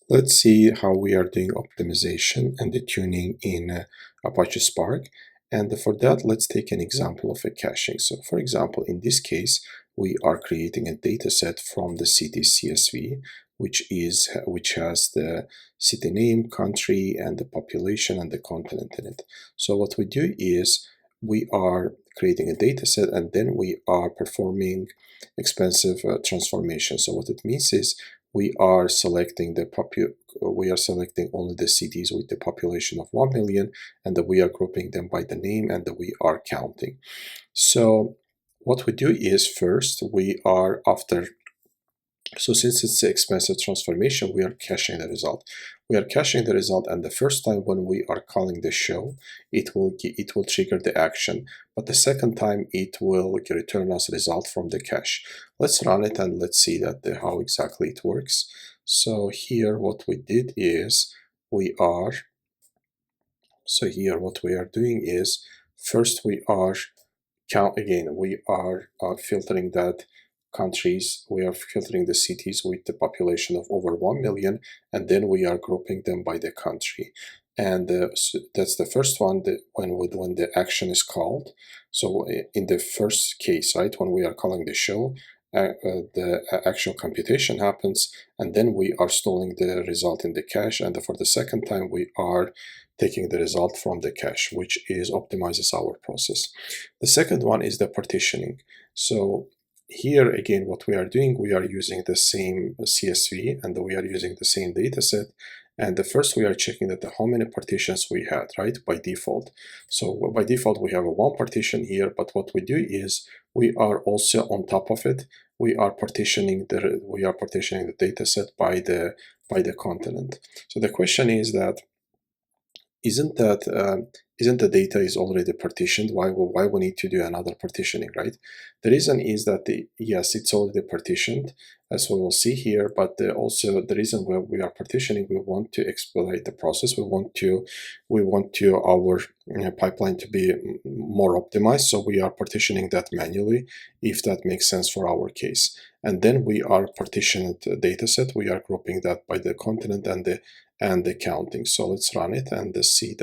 Let's see how we are doing optimization and the tuning in Apache Spark. And for that, let's take an example of a caching. So for example, in this case, we are creating a data set from the city CSV, which has the city name, country, and the population and the continent in it. So what we do is we are creating a data set and then we are performing expensive transformation. So what it means is we are selecting only the cities with the population of 1 million, and that we are grouping them by the name, and that we are counting. So what we do is first we are so since it's an expensive transformation, we are caching the result. We are caching the result, and the first time when we are calling the show, it will trigger the action. But the second time, it will return us a result from the cache. Let's run it and let's see how exactly it works. So here, what we did is what we are doing is first we are filtering that countries, we are filtering the cities with the population of over 1 million, and then we are grouping them by the country. And so that's the first one, when the action is called. So in the first case, right, when we are calling the show, the actual computation happens, and then we are storing the result in the cache. And for the second time, we are taking the result from the cache, which optimizes our process. The second one is the partitioning. So here again, what we are doing, we are using the same CSV and we are using the same data set. And the first we are checking how many partitions we had, right, by default. So by default, we have a one partition here, but what we do is we are also on top of it, we are partitioning the data set by the continent. So the question is that isn't the data is already partitioned? Why we need to do another partitioning, right? The reason is that yes, it's already partitioned, as we will see here. But also the reason why we are partitioning, we want to expedite the process. We want our pipeline to be more optimized. So we are partitioning that manually, if that makes sense for our case. And then we are partitioned data set. We are grouping that by the continent and the counting. So let's run it and see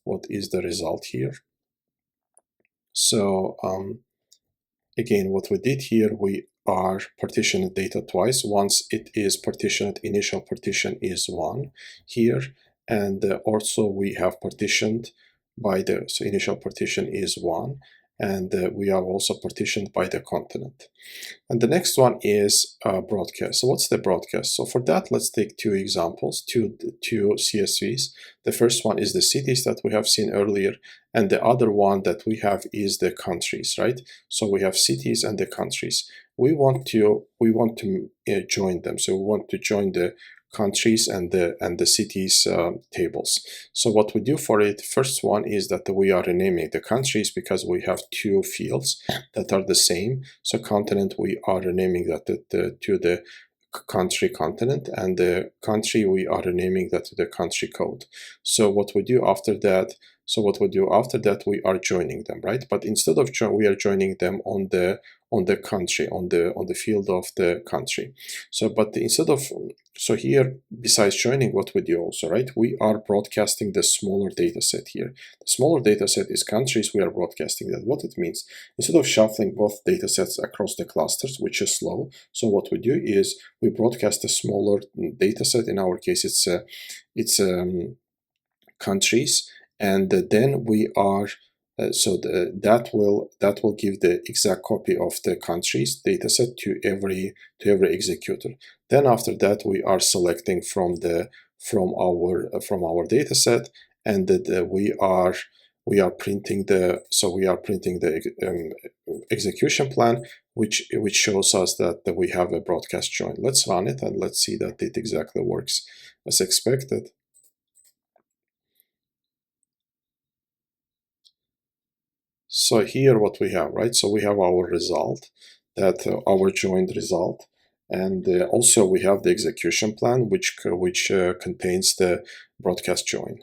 what is the result here. So again, what we did here, we are partitioned data twice. Once it is partitioned, initial partition is 1 here, and also we have partitioned so initial partition is 1, and we are also partitioned by the continent. And the next one is broadcast. So what's the broadcast? So for that, let's take two examples, two CSVs. The first one is the cities that we have seen earlier, and the other one that we have is the countries, right? So we have cities and the countries. We want to join them. So we want to join the countries and the cities tables. So what we do for it, first one is that we are renaming the countries because we have two fields that are the same. So continent, we are renaming that to the country continent, and the country we are renaming that to the country code. So what we do after that, we are joining them, right? But instead of we are joining them on the country, on the field of the country. So here, besides joining, what we do also, right, we are broadcasting the smaller data set here. The smaller data set is countries. We are broadcasting that. What it means, instead of shuffling both data sets across the clusters, which is slow, so what we do is we broadcast a smaller data set. In our case, it's countries, and then we are that will give the exact copy of the countries dataset to every executor. Then after that, we are selecting from our dataset, and that we are printing the execution plan, which shows us that we have a broadcast join. Let's run it and let's see that it exactly works as expected. So here what we have, right? So we have our result, our joined result, and also we have the execution plan, which contains the broadcast join.